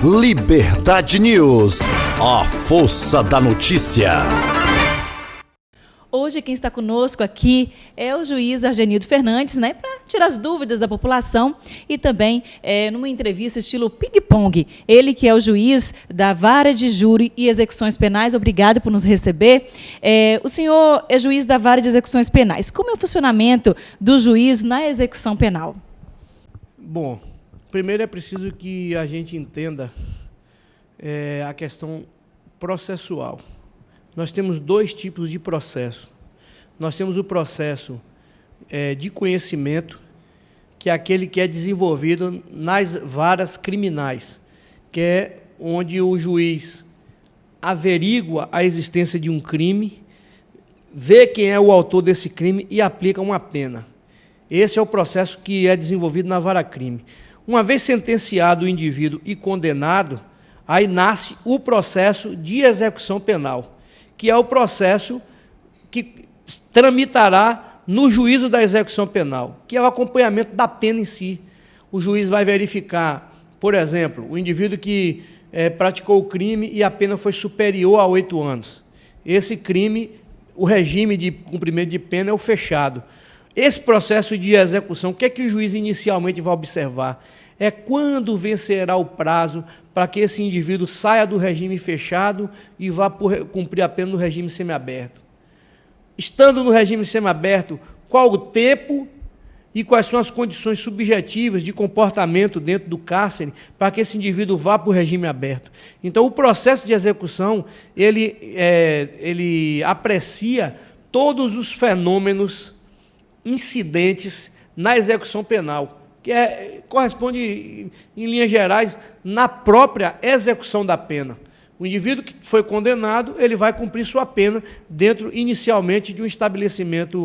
Liberdade News, a força da notícia. Hoje quem está conosco aqui é o juiz Argenildo Fernandes, né, para tirar as dúvidas da população e também numa entrevista estilo ping-pong. Ele que é o juiz da Vara de Júri e Execuções Penais, obrigado por nos receber. O senhor é juiz da Vara de Execuções Penais. Como é o funcionamento do juiz na execução penal? Bom, primeiro é preciso que a gente entenda a questão processual. Nós temos dois tipos de processo. Nós temos o processo de conhecimento, que é aquele que é desenvolvido nas varas criminais, que é onde o juiz averigua a existência de um crime, vê quem é o autor desse crime e aplica uma pena. Esse é o processo que é desenvolvido na vara-crime. Uma vez sentenciado o indivíduo e condenado, aí nasce o processo de execução penal, que é o processo que tramitará no juízo da execução penal, que é o acompanhamento da pena em si. O juiz vai verificar, por exemplo, o indivíduo que praticou o crime e a pena foi superior a 8 anos. Esse crime, o regime de cumprimento de pena é o fechado. Esse processo de execução, o que é que o juiz inicialmente vai observar? É quando vencerá o prazo para que esse indivíduo saia do regime fechado e vá cumprir a pena no regime semiaberto. Estando no regime semiaberto, qual o tempo e quais são as condições subjetivas de comportamento dentro do cárcere para que esse indivíduo vá para o regime aberto. Então, o processo de execução, ele aprecia todos os fenômenos incidentes na execução penal, que corresponde, em linhas gerais, na própria execução da pena. O indivíduo que foi condenado, ele vai cumprir sua pena dentro, inicialmente, de um estabelecimento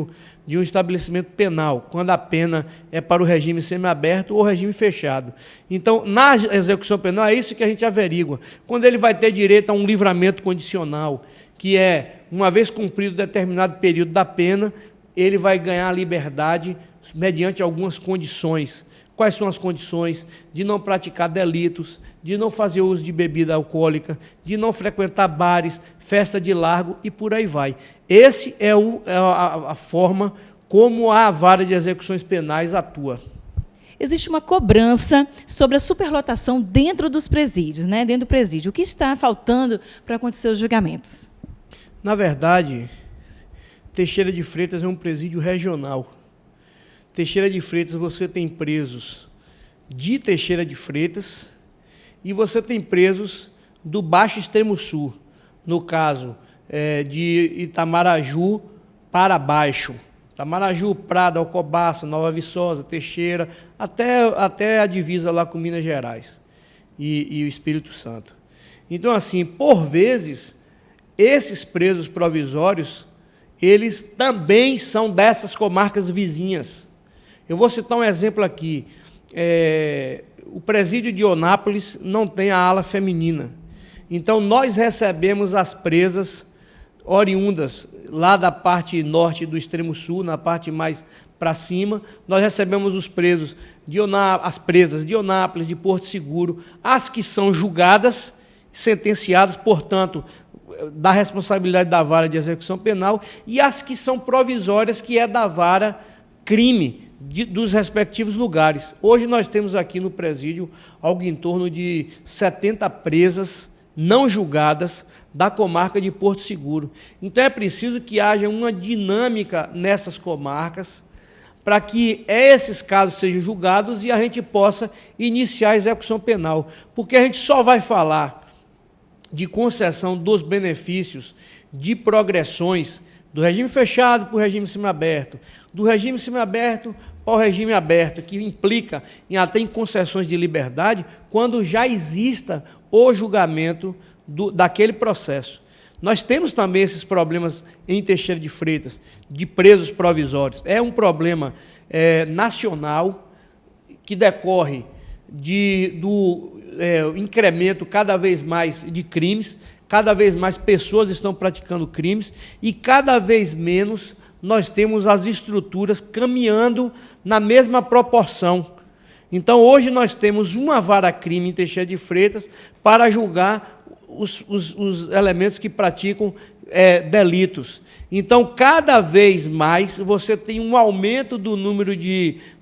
penal, quando a pena é para o regime semiaberto ou regime fechado. Então, na execução penal, é isso que a gente averigua. Quando ele vai ter direito a um livramento condicional, que é, uma vez cumprido determinado período da pena, ele vai ganhar a liberdade mediante algumas condições. Quais são as condições? De não praticar delitos, de não fazer uso de bebida alcoólica, de não frequentar bares, festa de largo e por aí vai. Essa é a forma como a Vara de Execuções Penais atua. Existe uma cobrança sobre a superlotação dentro dos presídios, né? Dentro do presídio. O que está faltando para acontecer os julgamentos? Na verdade, Teixeira de Freitas é um presídio regional. Teixeira de Freitas, você tem presos de Teixeira de Freitas e você tem presos do Baixo Extremo Sul, no caso de Itamaraju para baixo. Itamaraju, Prado, Alcobaça, Nova Viçosa, Teixeira, até a divisa lá com Minas Gerais e o Espírito Santo. Então, assim, por vezes, esses presos provisórios, eles também são dessas comarcas vizinhas. Eu vou citar um exemplo aqui. O presídio de Onápolis não tem a ala feminina. Então, nós recebemos as presas oriundas lá da parte norte do extremo sul, na parte mais para cima. Nós recebemos os presos as presas de Onápolis, de Porto Seguro, as que são julgadas, sentenciadas, portanto, da responsabilidade da Vara de Execução Penal, e as que são provisórias, que é da Vara Crime, dos respectivos lugares. Hoje nós temos aqui no presídio algo em torno de 70 presas não julgadas da comarca de Porto Seguro. Então é preciso que haja uma dinâmica nessas comarcas para que esses casos sejam julgados e a gente possa iniciar a execução penal. Porque a gente só vai falar de concessão dos benefícios, de progressões do regime fechado para o regime semiaberto, do regime semiaberto para o regime aberto, que implica até em concessões de liberdade, quando já exista o julgamento daquele processo. Nós temos também esses problemas em Teixeira de Freitas, de presos provisórios. É um problema nacional que decorre do incremento cada vez mais de crimes, cada vez mais pessoas estão praticando crimes e cada vez menos nós temos as estruturas caminhando na mesma proporção. Então, hoje nós temos uma vara-crime em Teixeira de Freitas para julgar os elementos que praticam delitos. Então, cada vez mais você tem um aumento do número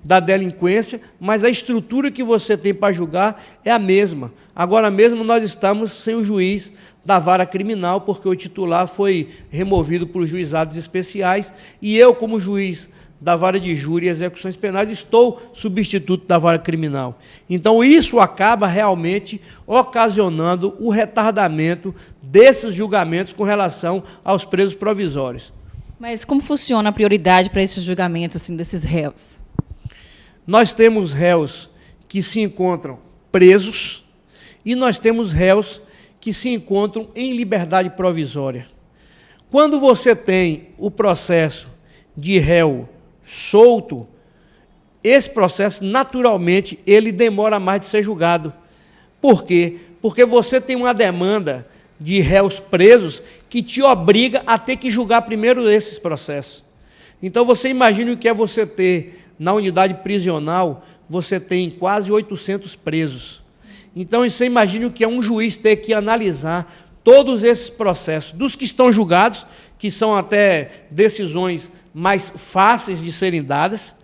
da delinquência, mas a estrutura que você tem para julgar é a mesma. Agora mesmo nós estamos sem o juiz da vara criminal, porque o titular foi removido por juizados especiais, e eu, como juiz da vara de júri e execuções penais, estou substituto da vara criminal. Então, isso acaba realmente ocasionando o retardamento desses julgamentos com relação aos presos provisórios. Mas como funciona a prioridade para esses julgamentos assim, desses réus? Nós temos réus que se encontram presos e nós temos réus que se encontram em liberdade provisória. Quando você tem o processo de réu solto, esse processo, naturalmente, ele demora mais de ser julgado. Por quê? Porque você tem uma demanda de réus presos que te obriga a ter que julgar primeiro esses processos. Então, você imagina o que é você ter, na unidade prisional, você tem quase 800 presos. Então, você imagina o que é um juiz ter que analisar todos esses processos, dos que estão julgados, que são até decisões mais fáceis de serem dadas,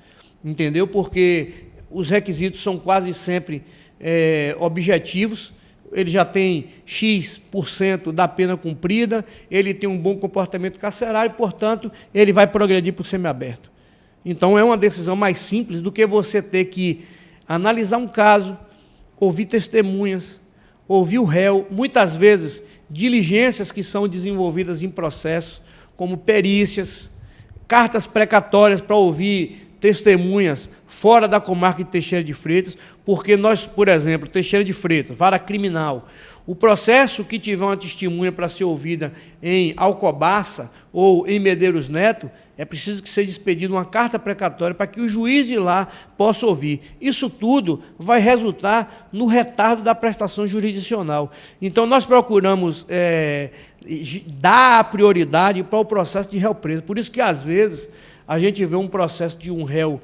entendeu? Porque os requisitos são quase sempre objetivos. Ele já tem X% da pena cumprida, ele tem um bom comportamento carcerário, portanto, ele vai progredir para o semiaberto. Então, é uma decisão mais simples do que você ter que analisar um caso, ouvir testemunhas, ouvir o réu, muitas vezes diligências que são desenvolvidas em processos, como perícias, cartas precatórias para ouvir testemunhas fora da comarca de Teixeira de Freitas, porque nós, por exemplo, Teixeira de Freitas, vara criminal, o processo que tiver uma testemunha para ser ouvida em Alcobaça ou em Medeiros Neto, é preciso que seja expedida uma carta precatória para que o juiz de lá possa ouvir. Isso tudo vai resultar no retardo da prestação jurisdicional. Então, nós procuramos dar a prioridade para o processo de réu preso. Por isso que, às vezes, a gente vê um processo de um réu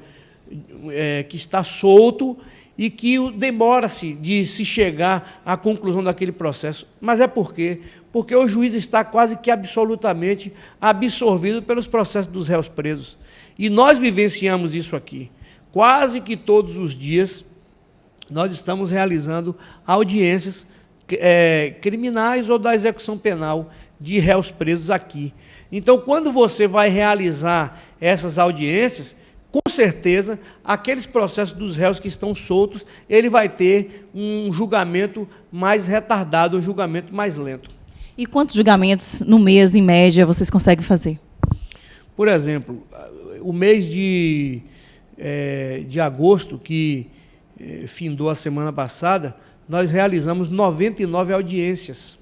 que está solto e que demora-se de se chegar à conclusão daquele processo. Mas é por quê? Porque o juiz está quase que absolutamente absorvido pelos processos dos réus presos. E nós vivenciamos isso aqui. Quase que todos os dias nós estamos realizando audiências criminais ou da execução penal de réus presos aqui. Então, quando você vai realizar essas audiências, com certeza, aqueles processos dos réus que estão soltos, ele vai ter um julgamento mais retardado, um julgamento mais lento. E quantos julgamentos no mês, em média, vocês conseguem fazer? Por exemplo, o mês de agosto, que findou a semana passada, nós realizamos 99 audiências.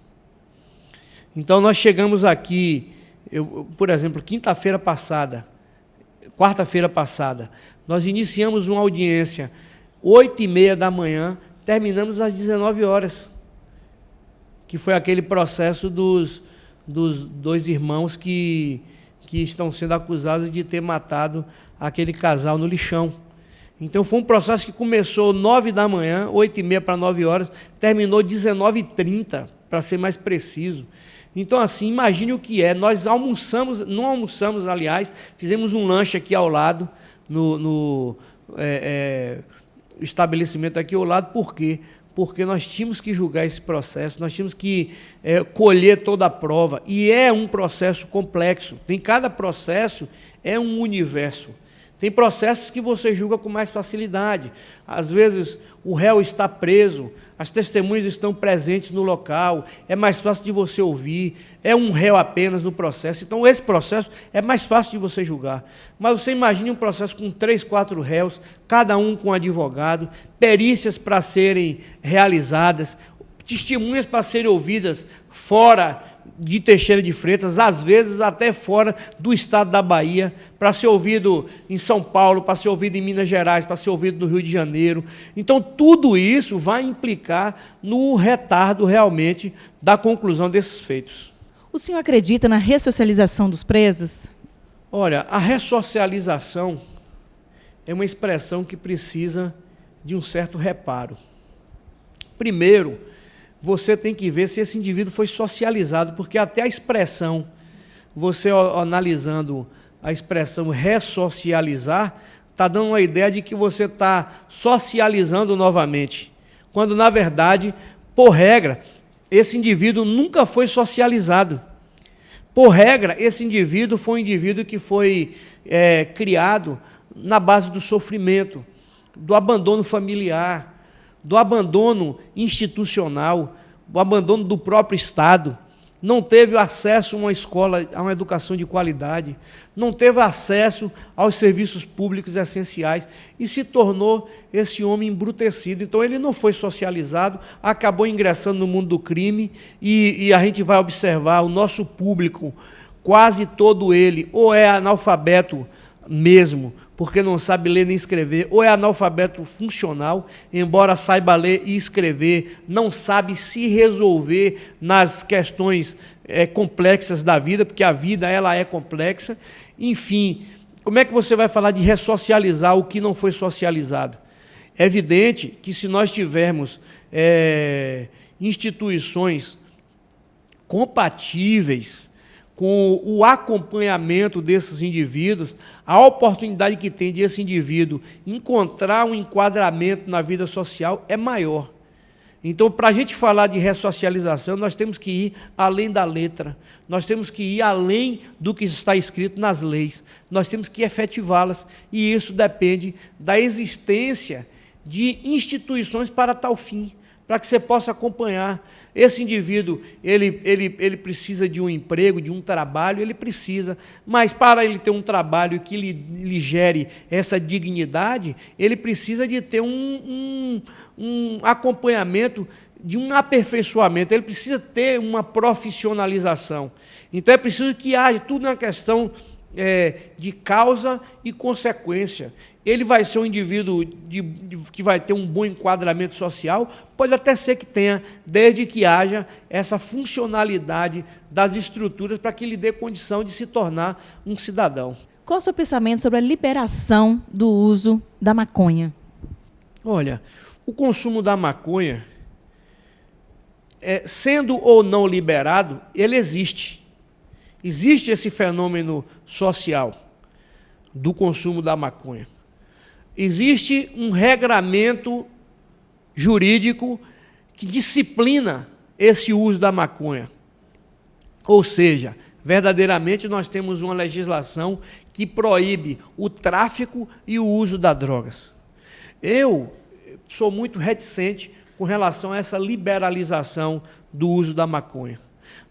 Então, nós chegamos aqui, por exemplo, quarta-feira passada, nós iniciamos uma audiência 8h30 da manhã, terminamos às 19 horas, que foi aquele processo dos dois irmãos que estão sendo acusados de ter matado aquele casal no lixão. Então, foi um processo que começou 9 da manhã, 8h30 para 9 horas, terminou 19h30, para ser mais preciso. Então, assim, imagine o que é. Nós não almoçamos, aliás, fizemos um lanche aqui ao lado, no estabelecimento aqui ao lado. Por quê? Porque nós tínhamos que julgar esse processo, nós tínhamos que colher toda a prova. E é um processo complexo. Cada processo é um universo. Tem processos que você julga com mais facilidade. Às vezes, o réu está preso, as testemunhas estão presentes no local, é mais fácil de você ouvir, é um réu apenas no processo. Então, esse processo é mais fácil de você julgar. Mas você imagine um processo com 3, 4 réus, cada um com advogado, perícias para serem realizadas, testemunhas para serem ouvidas fora de Teixeira de Freitas, às vezes até fora do estado da Bahia, para ser ouvido em São Paulo, para ser ouvido em Minas Gerais, para ser ouvido no Rio de Janeiro. Então, tudo isso vai implicar no retardo, realmente, da conclusão desses feitos. O senhor acredita na ressocialização dos presos? Olha, a ressocialização é uma expressão que precisa de um certo reparo. Primeiro, você tem que ver se esse indivíduo foi socializado, porque até a expressão, você analisando a expressão ressocializar, está dando uma ideia de que você está socializando novamente, quando, na verdade, por regra, esse indivíduo nunca foi socializado. Por regra, esse indivíduo foi um indivíduo que foi criado na base do sofrimento, do abandono familiar, do abandono institucional, do abandono do próprio Estado. Não teve acesso a uma escola, a uma educação de qualidade, não teve acesso aos serviços públicos essenciais e se tornou esse homem embrutecido. Então, ele não foi socializado, acabou ingressando no mundo do crime e a gente vai observar o nosso público, quase todo ele, ou é analfabeto mesmo, porque não sabe ler nem escrever, ou é analfabeto funcional, embora saiba ler e escrever, não sabe se resolver nas questões complexas da vida, porque a vida ela é complexa. Enfim, como é que você vai falar de ressocializar o que não foi socializado? É evidente que se nós tivermos instituições compatíveis com o acompanhamento desses indivíduos, a oportunidade que tem de esse indivíduo encontrar um enquadramento na vida social é maior. Então, para a gente falar de ressocialização, nós temos que ir além da letra, nós temos que ir além do que está escrito nas leis, nós temos que efetivá-las, e isso depende da existência de instituições para tal fim, para que você possa acompanhar. Esse indivíduo, ele precisa de um emprego, de um trabalho, ele precisa, mas para ele ter um trabalho que lhe gere essa dignidade, ele precisa de ter um acompanhamento, de um aperfeiçoamento, ele precisa ter uma profissionalização. Então, é preciso que haja tudo uma questão de causa e consequência. Ele vai ser um indivíduo que vai ter um bom enquadramento social, pode até ser que tenha, desde que haja essa funcionalidade das estruturas para que lhe dê condição de se tornar um cidadão. Qual o seu pensamento sobre a liberação do uso da maconha? Olha, o consumo da maconha, sendo ou não liberado, ele existe. Existe esse fenômeno social do consumo da maconha. Existe um regramento jurídico que disciplina esse uso da maconha. Ou seja, verdadeiramente nós temos uma legislação que proíbe o tráfico e o uso das drogas. Eu sou muito reticente com relação a essa liberalização do uso da maconha.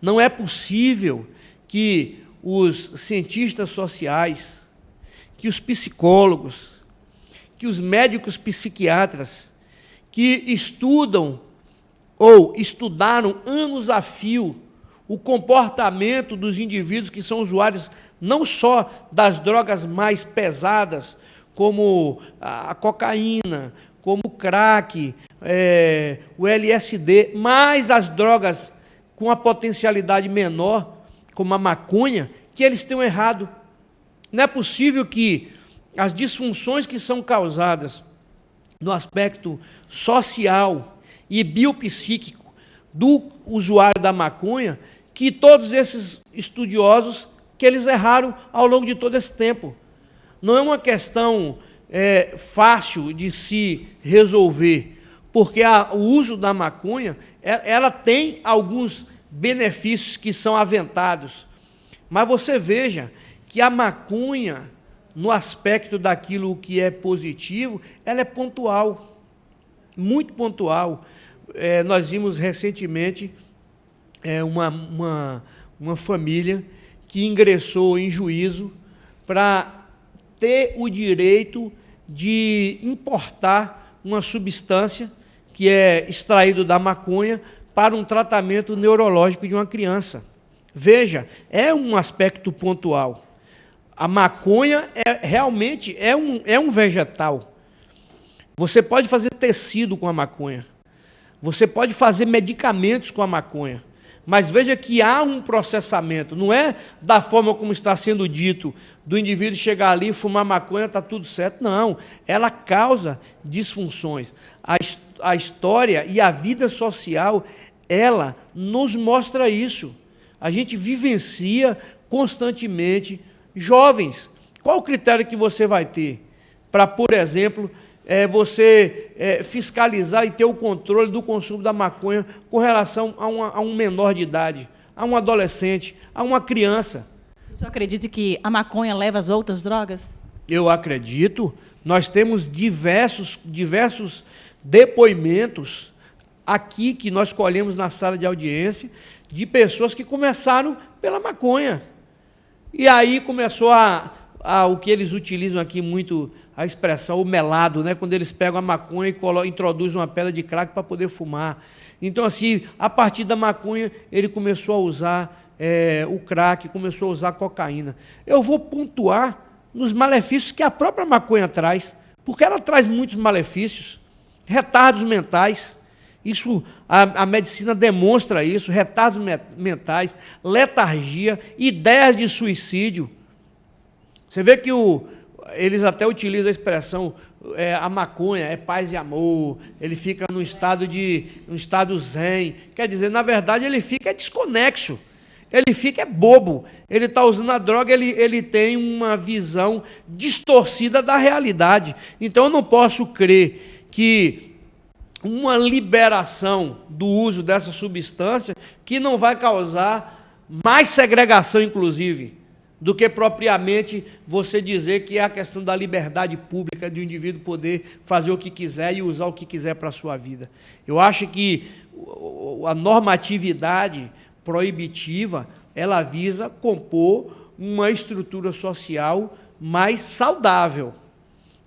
Não é possível que os cientistas sociais, que os psicólogos, que os médicos psiquiatras, que estudam ou estudaram anos a fio o comportamento dos indivíduos que são usuários não só das drogas mais pesadas, como a cocaína, como o crack, o LSD, mas as drogas com a potencialidade menor, como a maconha, que eles tenham errado. Não é possível que as disfunções que são causadas no aspecto social e biopsíquico do usuário da maconha, que todos esses estudiosos, que eles erraram ao longo de todo esse tempo. Não é uma questão fácil de se resolver, porque o uso da maconha, ela tem alguns benefícios que são aventados, mas você veja que a maconha, no aspecto daquilo que é positivo, ela é pontual, muito pontual. Nós vimos recentemente uma família que ingressou em juízo para ter o direito de importar uma substância que é extraído da maconha para um tratamento neurológico de uma criança. Veja, é um aspecto pontual. A maconha realmente é um vegetal. Você pode fazer tecido com a maconha. Você pode fazer medicamentos com a maconha. Mas veja que há um processamento, não é da forma como está sendo dito, do indivíduo chegar ali, fumar maconha, está tudo certo. Não, ela causa disfunções. A história e a vida social, ela nos mostra isso. A gente vivencia constantemente jovens. Qual o critério que você vai ter para, por exemplo, você fiscalizar e ter o controle do consumo da maconha com relação a um menor de idade, a um adolescente, a uma criança? O senhor acredita que a maconha leva às outras drogas? Eu acredito. Nós temos diversos depoimentos aqui que nós colhemos na sala de audiência de pessoas que começaram pela maconha. E aí começou o que eles utilizam aqui muito, a expressão, o melado, né? Quando eles pegam a maconha e introduzem uma pedra de crack para poder fumar. Então, assim, a partir da maconha, ele começou a usar o crack, começou a usar cocaína. Eu vou pontuar nos malefícios que a própria maconha traz, porque ela traz muitos malefícios, retardos mentais. Isso, a medicina demonstra isso, retardos mentais, letargia, ideias de suicídio. Você vê que eles até utilizam a expressão, a maconha é paz e amor, ele fica no estado zen. Quer dizer, na verdade, ele fica desconexo, ele fica bobo, ele está usando a droga, ele tem uma visão distorcida da realidade. Então, eu não posso crer que uma liberação do uso dessa substância que não vai causar mais segregação, inclusive, do que propriamente você dizer que é a questão da liberdade pública de um indivíduo poder fazer o que quiser e usar o que quiser para a sua vida. Eu acho que a normatividade proibitiva, ela visa compor uma estrutura social mais saudável,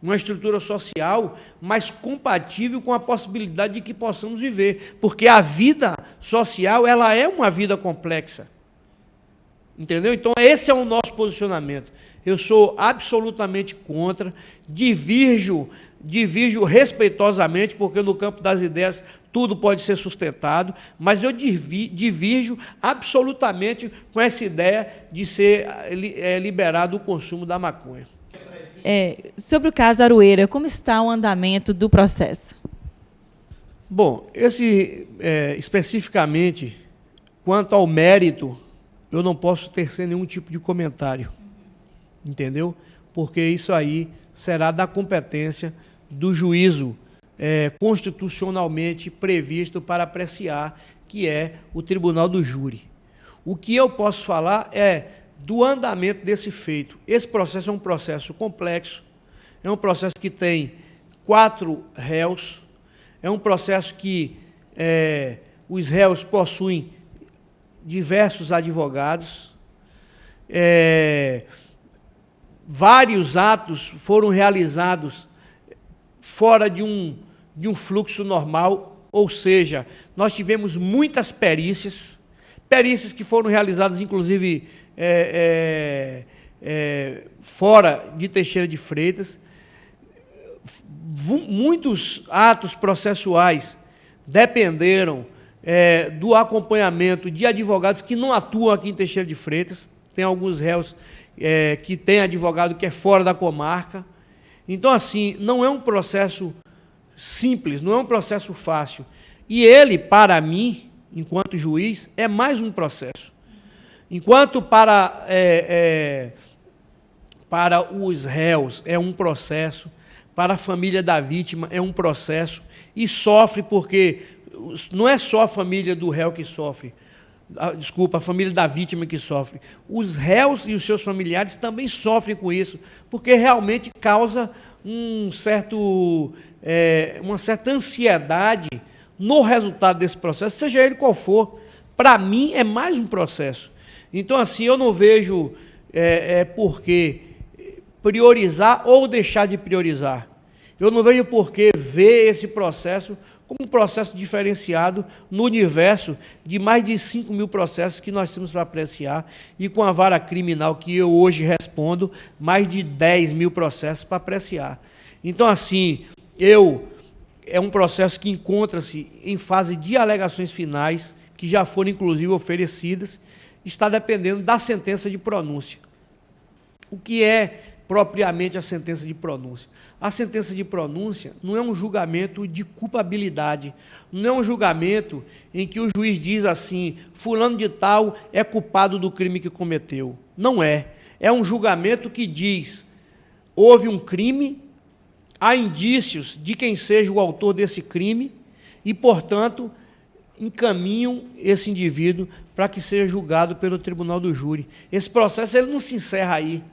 uma estrutura social mais compatível com a possibilidade de que possamos viver, porque a vida social, ela é uma vida complexa. Entendeu? Então, esse é o nosso posicionamento. Eu sou absolutamente contra, divirjo respeitosamente, porque no campo das ideias tudo pode ser sustentado, mas eu divirjo absolutamente com essa ideia de ser liberado o consumo da maconha. Sobre o caso Aroeira, como está o andamento do processo? Bom, especificamente, quanto ao mérito, eu não posso tecer nenhum tipo de comentário, entendeu? Porque isso aí será da competência do juízo constitucionalmente previsto para apreciar, que é o tribunal do júri. O que eu posso falar é do andamento desse feito. Esse processo é um processo complexo, é um processo que tem 4 réus, é um processo que os réus possuem diversos advogados, vários atos foram realizados fora de um fluxo normal, ou seja, nós tivemos muitas perícias que foram realizadas, inclusive, fora de Teixeira de Freitas. Muitos atos processuais dependeram do acompanhamento de advogados que não atuam aqui em Teixeira de Freitas. Tem alguns réus que têm advogado que é fora da comarca. Então, assim, não é um processo simples, não é um processo fácil. E ele, para mim, enquanto juiz, é mais um processo. Enquanto para os réus é um processo, para a família da vítima é um processo, e sofre porque não é só a família do réu que sofre, a família da vítima que sofre. Os réus e os seus familiares também sofrem com isso, porque realmente causa uma certa ansiedade no resultado desse processo, seja ele qual for. Para mim, é mais um processo. Então, assim, eu não vejo por que priorizar ou deixar de priorizar. Eu não vejo por que ver esse processo como um processo diferenciado no universo de mais de 5 mil processos que nós temos para apreciar, e com a vara criminal que eu hoje respondo, mais de 10 mil processos para apreciar. Então, assim, eu é um processo que encontra-se em fase de alegações finais, que já foram, inclusive, oferecidas, está dependendo da sentença de pronúncia. O que é propriamente a sentença de pronúncia? A sentença de pronúncia não é um julgamento de culpabilidade, não é um julgamento em que o juiz diz assim, fulano de tal é culpado do crime que cometeu. Não é. É um julgamento que diz, houve um crime, há indícios de quem seja o autor desse crime e, portanto, encaminham esse indivíduo para que seja julgado pelo tribunal do júri. Esse processo ele não se encerra aí.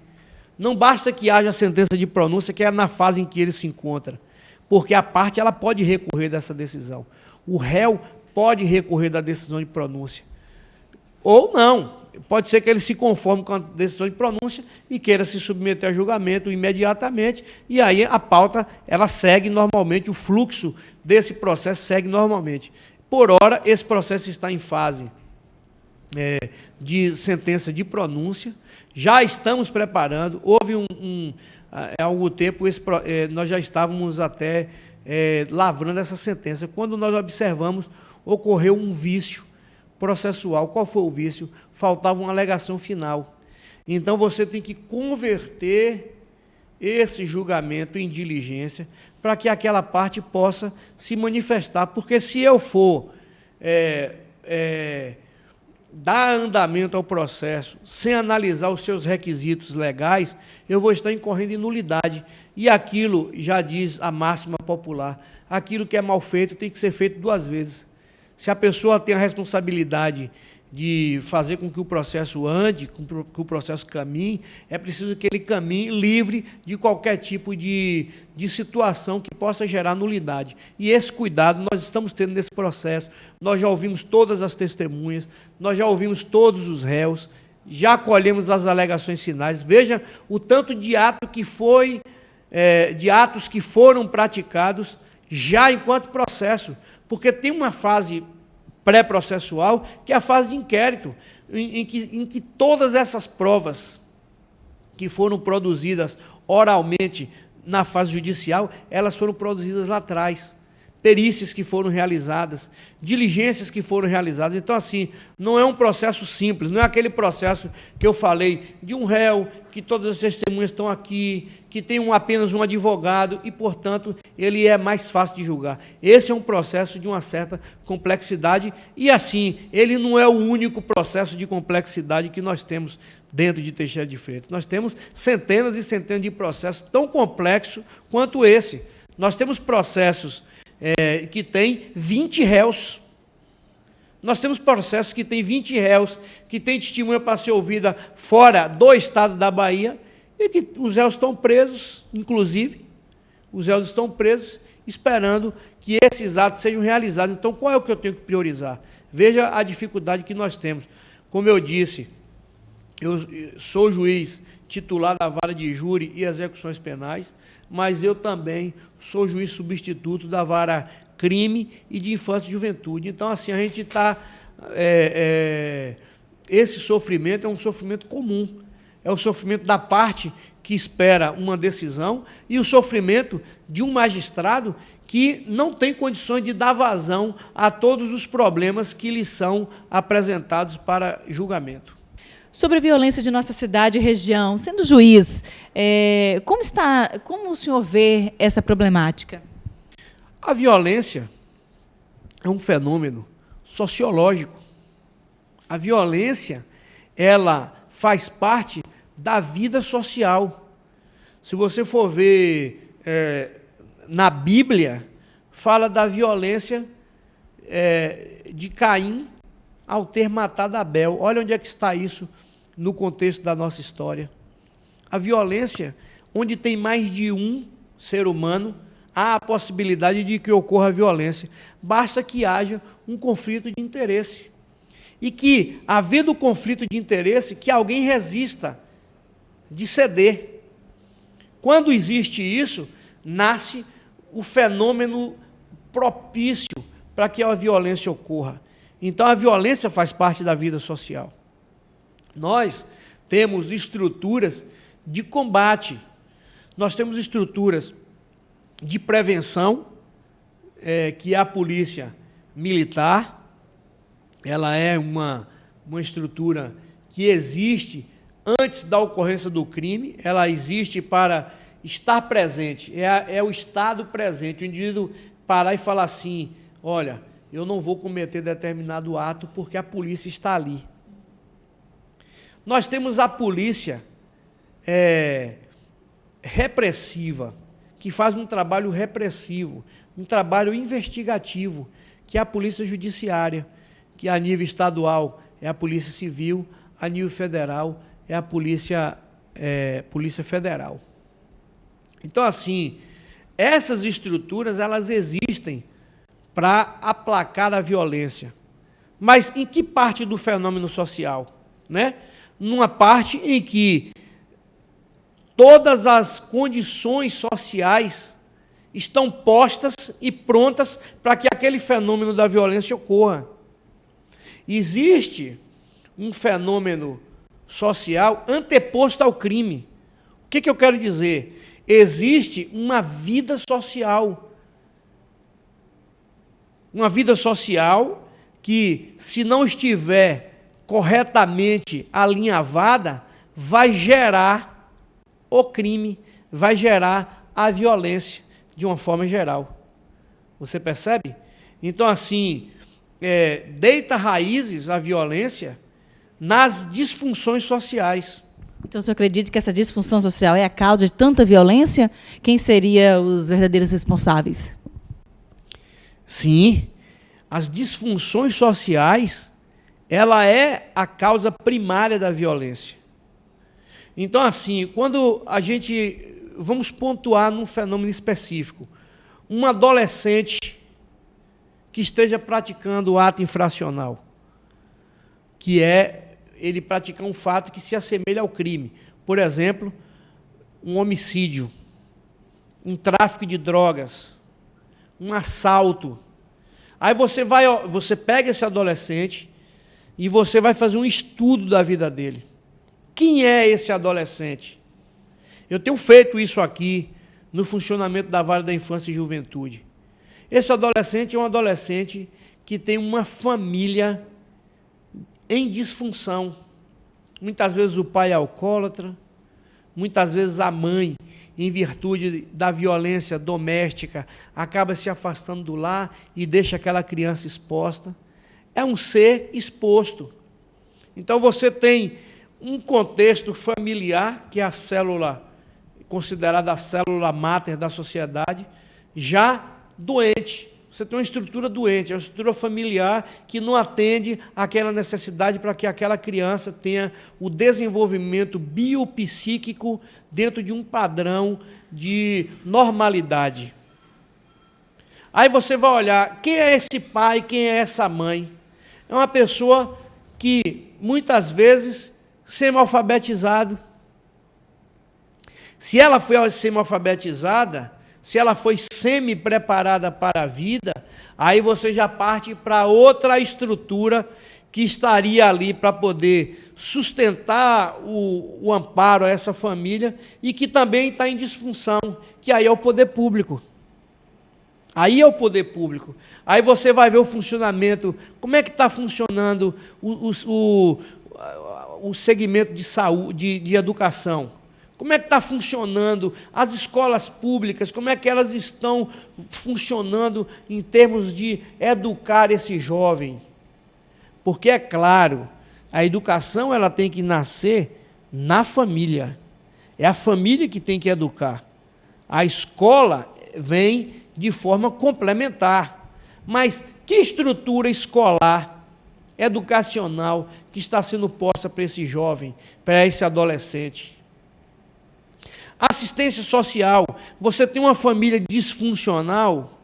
Não basta que haja sentença de pronúncia, que é na fase em que ele se encontra, porque a parte ela pode recorrer dessa decisão. O réu pode recorrer da decisão de pronúncia. Ou não. Pode ser que ele se conforme com a decisão de pronúncia e queira se submeter a julgamento imediatamente, e aí a pauta ela segue normalmente, o fluxo desse processo segue normalmente. Por ora, esse processo está em fase de sentença de pronúncia, já estamos preparando, houve há algum tempo, nós já estávamos até lavrando essa sentença, quando nós observamos, ocorreu um vício processual. Qual foi o vício? Faltava uma alegação final. Então, você tem que converter esse julgamento em diligência para que aquela parte possa se manifestar, porque se eu for dar andamento ao processo sem analisar os seus requisitos legais, eu vou estar incorrendo em nulidade. E aquilo, já diz a máxima popular, aquilo que é mal feito tem que ser feito duas vezes. Se a pessoa tem a responsabilidade de fazer com que o processo ande, com que o processo caminhe, é preciso que ele caminhe livre de qualquer tipo de situação que possa gerar nulidade. E esse cuidado nós estamos tendo nesse processo. Nós já ouvimos todas as testemunhas, nós já ouvimos todos os réus, já acolhemos as alegações finais. Veja o tanto de atos que foram praticados já enquanto processo, porque tem uma fase pré-processual, que é a fase de inquérito, em que todas essas provas que foram produzidas oralmente na fase judicial, elas foram produzidas lá atrás. Perícias que foram realizadas, diligências que foram realizadas. Então, assim, não é um processo simples, não é aquele processo que eu falei de um réu, que todas as testemunhas estão aqui, que tem apenas um advogado e, portanto, ele é mais fácil de julgar. Esse é um processo de uma certa complexidade e, assim, ele não é o único processo de complexidade que nós temos dentro de Teixeira de Freitas. Nós temos centenas e centenas de processos tão complexos quanto esse. Nós temos processos que tem 20 réus. Nós temos processos que tem 20 réus, que tem testemunha para ser ouvida fora do estado da Bahia, e que os réus estão presos, inclusive, os réus estão presos, esperando que esses atos sejam realizados. Então, qual é o que eu tenho que priorizar? Veja a dificuldade que nós temos. Como eu disse, eu sou juiz titular da vara de júri e execuções penais, mas eu também sou juiz substituto da vara crime e de infância e juventude. Então, assim, a gente está... esse sofrimento é um sofrimento comum, é o sofrimento da parte que espera uma decisão e o sofrimento de um magistrado que não tem condições de dar vazão a todos os problemas que lhe são apresentados para julgamento. Sobre a violência de nossa cidade e região, sendo juiz, como o senhor vê essa problemática? A violência é um fenômeno sociológico. A violência, ela faz parte da vida social. Se você for ver na Bíblia, fala da violência de Caim ao ter matado Abel. Olha onde é que está isso no contexto da nossa história. A violência, onde tem mais de um ser humano, há a possibilidade de que ocorra violência. Basta que haja um conflito de interesse. E que, havendo conflito de interesse, que alguém resista de ceder. Quando existe isso, nasce o fenômeno propício para que a violência ocorra. Então, a violência faz parte da vida social. Nós temos estruturas de combate, nós temos estruturas de prevenção, que é a polícia militar. Ela é uma estrutura que existe antes da ocorrência do crime, ela existe para estar presente, é o estado presente, o indivíduo parar e falar assim, olha, eu não vou cometer determinado ato porque a polícia está ali. Nós temos a polícia repressiva, que faz um trabalho repressivo, um trabalho investigativo, que é a polícia judiciária, que a nível estadual é a polícia civil, a nível federal é a polícia federal. Então, assim, essas estruturas, elas existem para aplacar a violência. Mas em que parte do fenômeno social? Né? Numa parte em que todas as condições sociais estão postas e prontas para que aquele fenômeno da violência ocorra. Existe um fenômeno social anteposto ao crime. O que eu quero dizer? Existe uma vida social. Uma vida social que, se não estiver corretamente alinhavada, vai gerar o crime, vai gerar a violência, de uma forma geral. Você percebe? Então, assim, deita raízes a violência nas disfunções sociais. Então, você acredita que essa disfunção social é a causa de tanta violência? Quem seriam os verdadeiros responsáveis? Sim, as disfunções sociais, ela é a causa primária da violência. Então, assim, quando a gente... Vamos pontuar num fenômeno específico. Um adolescente que esteja praticando o ato infracional, que é ele praticar um fato que se assemelha ao crime. Por exemplo, um homicídio, um tráfico de drogas, um assalto. Aí você pega esse adolescente e você vai fazer um estudo da vida dele. Quem é esse adolescente? Eu tenho feito isso aqui no funcionamento da Vara da Infância e Juventude. Esse adolescente é um adolescente que tem uma família em disfunção. Muitas vezes o pai é alcoólatra, muitas vezes a mãe, em virtude da violência doméstica, acaba se afastando do lar e deixa aquela criança exposta. É um ser exposto. Então você tem um contexto familiar, que é a célula, considerada a célula máter da sociedade, já doente. Você tem uma estrutura doente, é uma estrutura familiar que não atende àquela necessidade para que aquela criança tenha o desenvolvimento biopsíquico dentro de um padrão de normalidade. Aí você vai olhar, quem é esse pai, quem é essa mãe? É uma pessoa que, muitas vezes, semi-alfabetizado. Se ela foi semi-alfabetizada, se ela foi semi-preparada para a vida, aí você já parte para outra estrutura que estaria ali para poder sustentar o amparo a essa família e que também está em disfunção, que aí é o poder público. Aí é o poder público. Aí você vai ver o funcionamento, como é que está funcionando o segmento de saúde, de educação. Como é que está funcionando as escolas públicas, como é que elas estão funcionando em termos de educar esse jovem? Porque, é claro, a educação ela tem que nascer na família. É a família que tem que educar. A escola vem de forma complementar. Mas que estrutura escolar, educacional, que está sendo posta para esse jovem, para esse adolescente? Assistência social, você tem uma família disfuncional,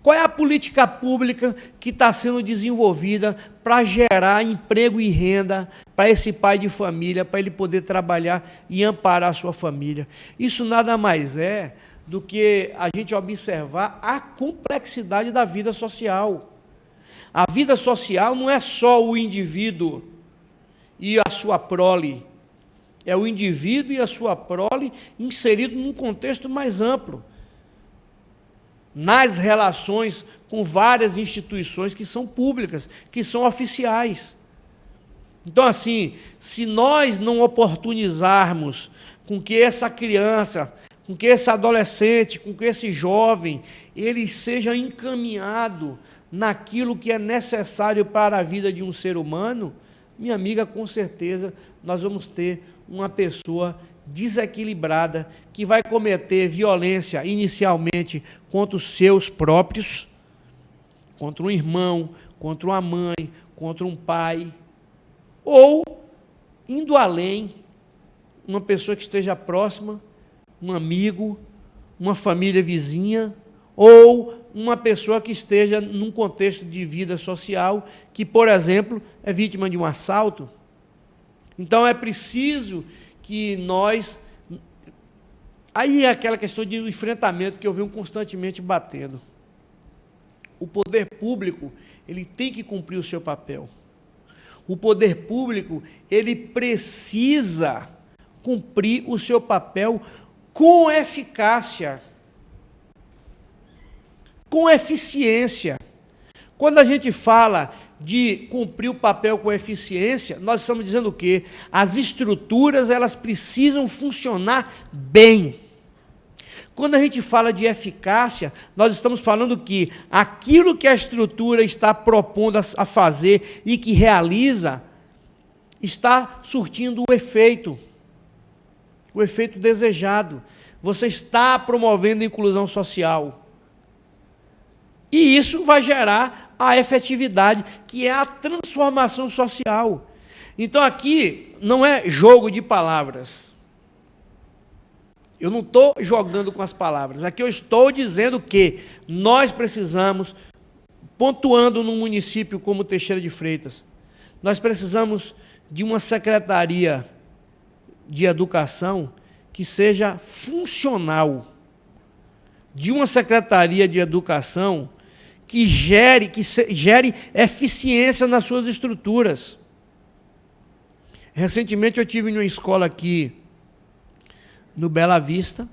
qual é a política pública que está sendo desenvolvida para gerar emprego e renda para esse pai de família, para ele poder trabalhar e amparar a sua família? Isso nada mais é do que a gente observar a complexidade da vida social. A vida social não é só o indivíduo e a sua prole, é o indivíduo e a sua prole inserido num contexto mais amplo. nas relações com várias instituições que são públicas, que são oficiais. Então, assim, se nós não oportunizarmos com que essa criança, com que esse adolescente, com que esse jovem, ele seja encaminhado naquilo que é necessário para a vida de um ser humano, minha amiga, com certeza nós vamos ter uma pessoa desequilibrada que vai cometer violência inicialmente contra os seus próprios, contra um irmão, contra uma mãe, contra um pai, ou, indo além, uma pessoa que esteja próxima, um amigo, uma família vizinha, ou uma pessoa que esteja num contexto de vida social, que, por exemplo, é vítima de um assalto. Então, é preciso que nós... Aí é aquela questão de enfrentamento que eu venho constantemente batendo. O poder público, ele tem que cumprir o seu papel. O poder público, ele precisa cumprir o seu papel com eficácia, com eficiência. Quando a gente fala de cumprir o papel com eficiência, nós estamos dizendo o quê? As estruturas, elas precisam funcionar bem. Quando a gente fala de eficácia, nós estamos falando que aquilo que a estrutura está propondo a fazer e que realiza, está surtindo o efeito desejado. Você está promovendo a inclusão social. E isso vai gerar a efetividade, que é a transformação social. Então, aqui não é jogo de palavras. Eu não estou jogando com as palavras. Aqui eu estou dizendo que nós precisamos, pontuando num município como Teixeira de Freitas, nós precisamos de uma secretaria de educação que seja funcional, de uma secretaria de educação que gere eficiência nas suas estruturas. Recentemente eu tive em uma escola aqui no Bela Vista,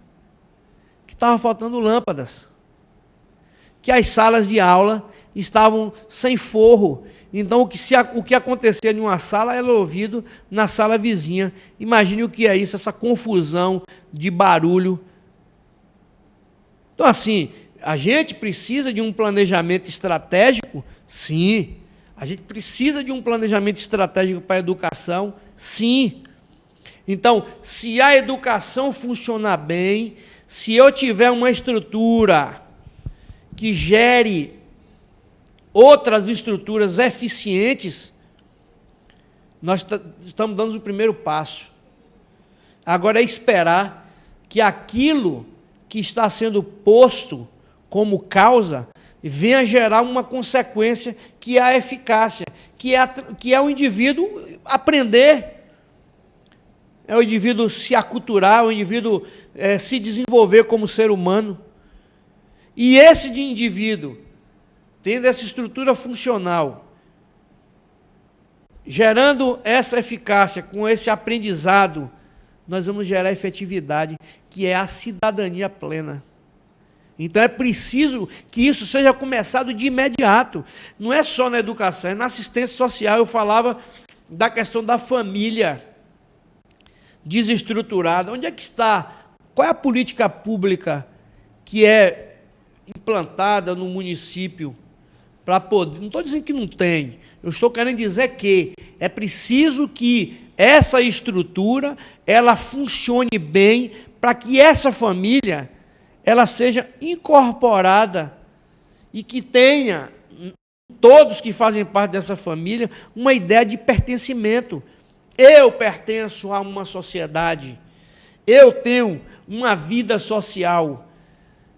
que estava faltando lâmpadas, que as salas de aula estavam sem forro. Então, o que acontecia em uma sala era ouvido na sala vizinha. Imagine o que é isso, essa confusão de barulho. Então, assim, a gente precisa de um planejamento estratégico? Sim. A gente precisa de um planejamento estratégico para a educação? Sim. Então, se a educação funcionar bem, se eu tiver uma estrutura que gere outras estruturas eficientes, nós estamos dando o primeiro passo. Agora é esperar que aquilo que está sendo posto como causa venha gerar uma consequência, que é a eficácia, que é o indivíduo aprender, é o indivíduo se aculturar, o indivíduo se desenvolver como ser humano. E esse de indivíduo, tendo essa estrutura funcional, gerando essa eficácia com esse aprendizado, nós vamos gerar efetividade, que é a cidadania plena. Então é preciso que isso seja começado de imediato. Não é só na educação, é na assistência social. Eu falava da questão da família desestruturada. Onde é que está? Qual é a política pública que é implantada no município para poder... Não estou dizendo que não tem, eu estou querendo dizer que é preciso que essa estrutura ela funcione bem para que essa família ela seja incorporada e que tenha, todos que fazem parte dessa família, uma ideia de pertencimento. Eu pertenço a uma sociedade, eu tenho uma vida social,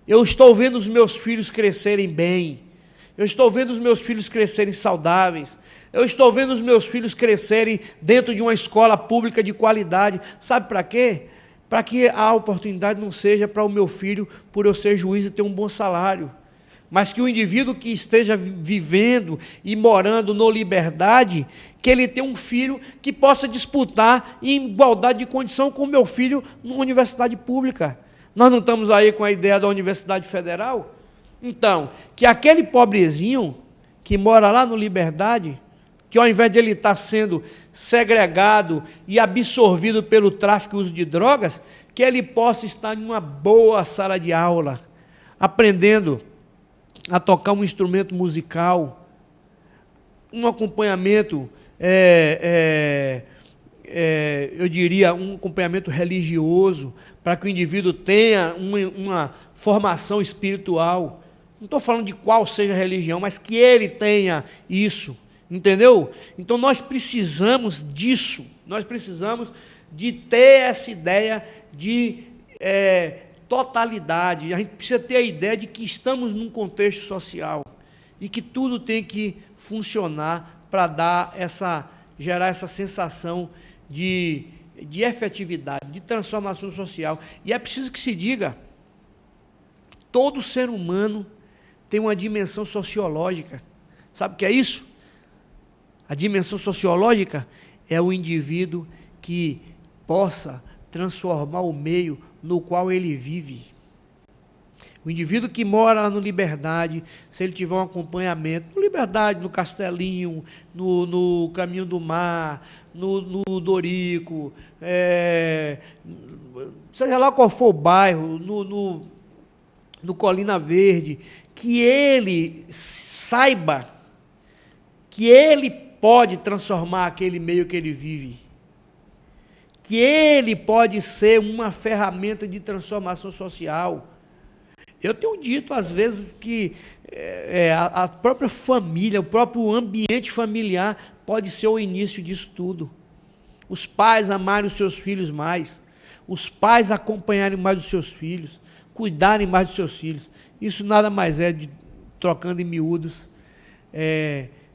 eu estou vendo os meus filhos crescerem bem, eu estou vendo os meus filhos crescerem saudáveis, eu estou vendo os meus filhos crescerem dentro de uma escola pública de qualidade. Sabe para quê? Para que a oportunidade não seja para o meu filho, por eu ser juiz e ter um bom salário, mas que o indivíduo que esteja vivendo e morando na liberdade, que ele tenha um filho que possa disputar em igualdade de condição com o meu filho numa universidade pública. Nós não estamos aí com a ideia da Universidade Federal? Então, que aquele pobrezinho que mora lá no Liberdade, que ao invés de ele estar sendo segregado e absorvido pelo tráfico e uso de drogas, que ele possa estar em uma boa sala de aula, aprendendo a tocar um instrumento musical, um acompanhamento, eu diria, um acompanhamento religioso, para que o indivíduo tenha uma formação espiritual. Não estou falando de qual seja a religião, mas que ele tenha isso, entendeu? Então nós precisamos disso, nós precisamos de ter essa ideia de totalidade. A gente precisa ter a ideia de que estamos num contexto social e que tudo tem que funcionar para gerar essa sensação de efetividade, de transformação social. E é preciso que se diga, todo ser humano tem uma dimensão sociológica. Sabe o que é isso? A dimensão sociológica é o indivíduo que possa transformar o meio no qual ele vive. O indivíduo que mora lá no Liberdade, se ele tiver um acompanhamento, no Liberdade, no Castelinho, no Caminho do Mar, no Dorico, seja lá qual for o bairro, no Colina Verde, que ele saiba que ele pode transformar aquele meio que ele vive, que ele pode ser uma ferramenta de transformação social. Eu tenho dito, às vezes, que a própria família, o próprio ambiente familiar pode ser o início disso tudo. Os pais amarem os seus filhos mais, os pais acompanharem mais os seus filhos, cuidarem mais dos seus filhos. Isso nada mais trocando em miúdos,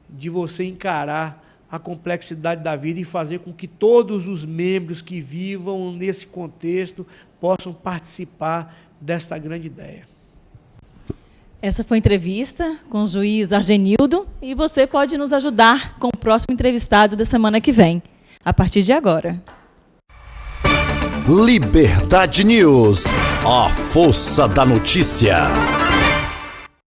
de você encarar a complexidade da vida e fazer com que todos os membros que vivam nesse contexto possam participar desta grande ideia. Essa foi a entrevista com o juiz Argenildo e você pode nos ajudar com o próximo entrevistado da semana que vem, a partir de agora. Liberdade News, a força da notícia.